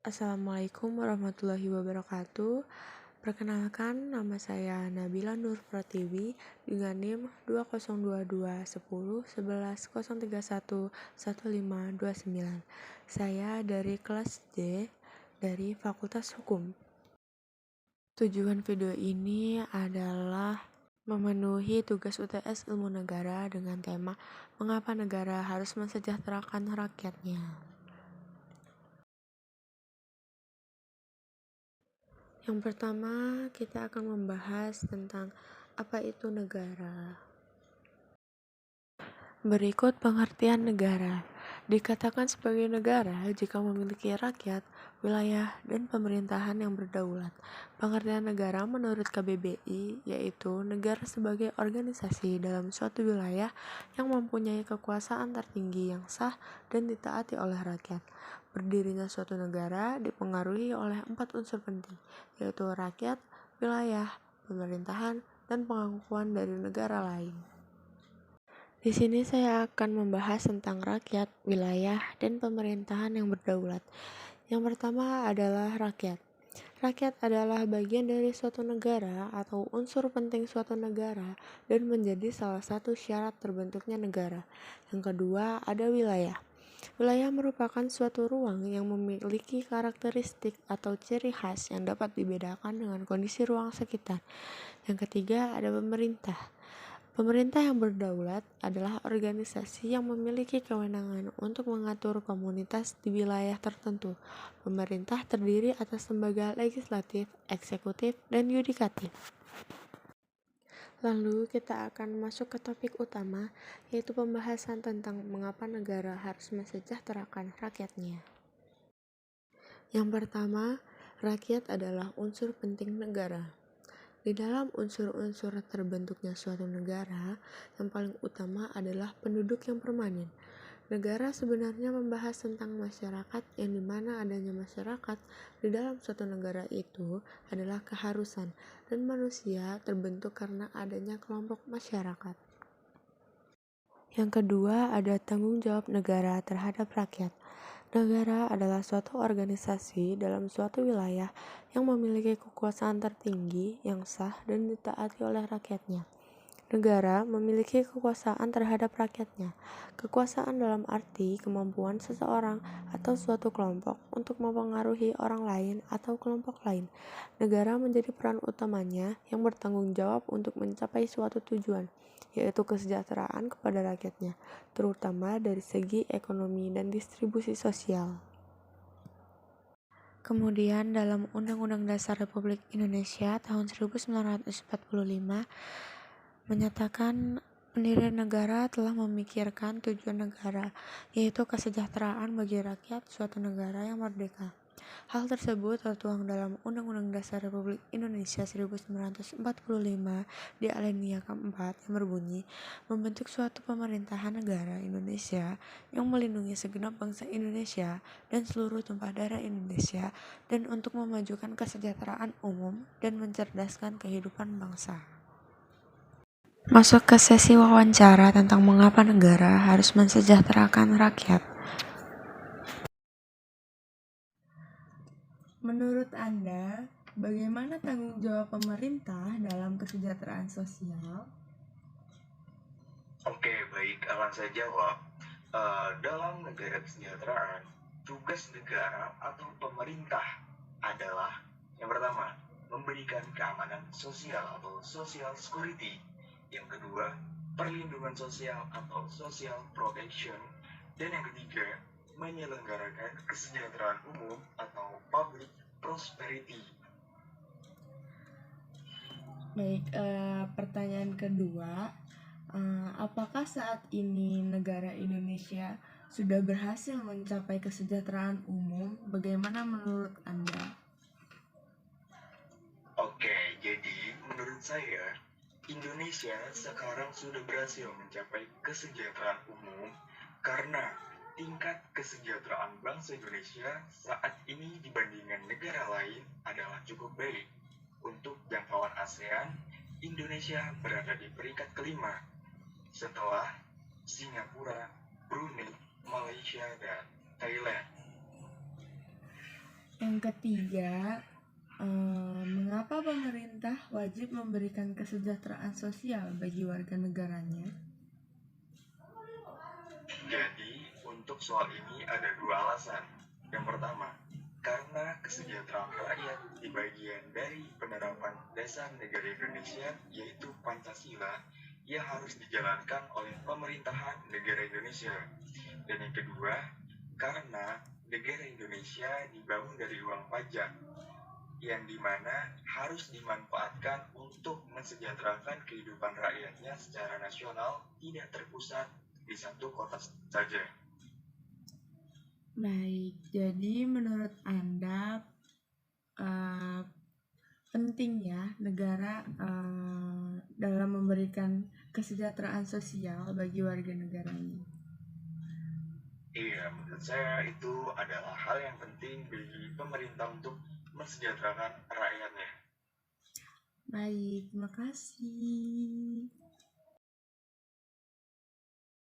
Assalamualaikum warahmatullahi wabarakatuh. Perkenalkan, nama saya Nabila Nur Pratiwi dengan NIM 2022101103111529. Saya dari kelas D dari Fakultas Hukum. Tujuan video ini adalah memenuhi tugas UTS Ilmu Negara dengan tema Mengapa Negara Harus Mensejahterakan Rakyatnya. Yang pertama, kita akan membahas tentang apa itu negara. Berikut pengertian negara. Dikatakan sebagai negara jika memiliki rakyat, wilayah, dan pemerintahan yang berdaulat. Pengertian negara menurut KBBI yaitu negara sebagai organisasi dalam suatu wilayah yang mempunyai kekuasaan tertinggi yang sah dan ditaati oleh rakyat. Berdirinya suatu negara dipengaruhi oleh 4 unsur penting, yaitu rakyat, wilayah, pemerintahan, dan pengakuan dari negara lain. Di sini saya akan membahas tentang rakyat, wilayah, dan pemerintahan yang berdaulat. Yang pertama adalah rakyat. Rakyat adalah bagian dari suatu negara atau unsur penting suatu negara dan menjadi salah satu syarat terbentuknya negara. Yang kedua ada wilayah. Wilayah merupakan suatu ruang yang memiliki karakteristik atau ciri khas yang dapat dibedakan dengan kondisi ruang sekitar. Yang ketiga ada pemerintah. Pemerintah yang berdaulat adalah organisasi yang memiliki kewenangan untuk mengatur komunitas di wilayah tertentu. Pemerintah terdiri atas lembaga legislatif, eksekutif, dan yudikatif. Lalu kita akan masuk ke topik utama, yaitu pembahasan tentang mengapa negara harus mensejahterakan rakyatnya. Yang pertama, rakyat adalah unsur penting negara. Di dalam unsur-unsur terbentuknya suatu negara, yang paling utama adalah penduduk yang permanen. Negara sebenarnya membahas tentang masyarakat, yang dimana adanya masyarakat di dalam suatu negara itu adalah keharusan, dan manusia terbentuk karena adanya kelompok masyarakat. Yang kedua ada tanggung jawab negara terhadap rakyat. Negara adalah suatu organisasi dalam suatu wilayah yang memiliki kekuasaan tertinggi yang sah dan ditaati oleh rakyatnya. Negara memiliki kekuasaan terhadap rakyatnya. Kekuasaan dalam arti kemampuan seseorang atau suatu kelompok untuk mempengaruhi orang lain atau kelompok lain. Negara menjadi peran utamanya yang bertanggung jawab untuk mencapai suatu tujuan, yaitu kesejahteraan kepada rakyatnya, terutama dari segi ekonomi dan distribusi sosial. Kemudian dalam Undang-Undang Dasar Republik Indonesia tahun 1945 menyatakan pendirian negara telah memikirkan tujuan negara, yaitu kesejahteraan bagi rakyat suatu negara yang merdeka. Hal tersebut tertuang dalam Undang-Undang Dasar Republik Indonesia 1945 di alinea keempat yang berbunyi, membentuk suatu pemerintahan negara Indonesia yang melindungi segenap bangsa Indonesia dan seluruh tumpah darah Indonesia dan untuk memajukan kesejahteraan umum dan mencerdaskan kehidupan bangsa. Masuk ke sesi wawancara tentang mengapa negara harus mensejahterakan rakyat. Menurut Anda, bagaimana tanggung jawab pemerintah dalam kesejahteraan sosial? Oke, baik, akan saya jawab. Dalam negara kesejahteraan, tugas negara atau pemerintah adalah yang pertama, memberikan keamanan sosial atau social security. Yang kedua, perlindungan sosial atau social protection. Dan yang ketiga, menyelenggarakan kesejahteraan umum atau public prosperity. Baik, pertanyaan kedua, apakah saat ini negara Indonesia sudah berhasil mencapai kesejahteraan umum? Bagaimana menurut Anda? Oke, jadi menurut saya Indonesia sekarang sudah berhasil mencapai kesejahteraan umum karena tingkat kesejahteraan bangsa Indonesia saat ini dibandingkan negara lain adalah cukup baik. Untuk jangkauan ASEAN, Indonesia berada di peringkat kelima setelah Singapura, Brunei, Malaysia, dan Thailand. Yang ketiga, mengapa pemerintah wajib memberikan kesejahteraan sosial bagi warga negaranya? Jadi, untuk soal ini ada dua alasan. Yang pertama, karena kesejahteraan rakyat di bagian dari penerapan dasar negara Indonesia, yaitu Pancasila, yang harus dijalankan oleh pemerintahan negara Indonesia. Dan yang kedua, karena negara Indonesia dibangun dari uang pajak, yang dimana harus dimanfaatkan untuk mensejahterakan kehidupan rakyatnya secara nasional, tidak terpusat di satu kota saja. Baik, jadi menurut Anda penting ya negara dalam memberikan kesejahteraan sosial bagi warga negaranya. Iya, menurut saya itu adalah hal yang penting bagi pemerintah untuk mensejahterakan rakyatnya. Baik, terima kasih.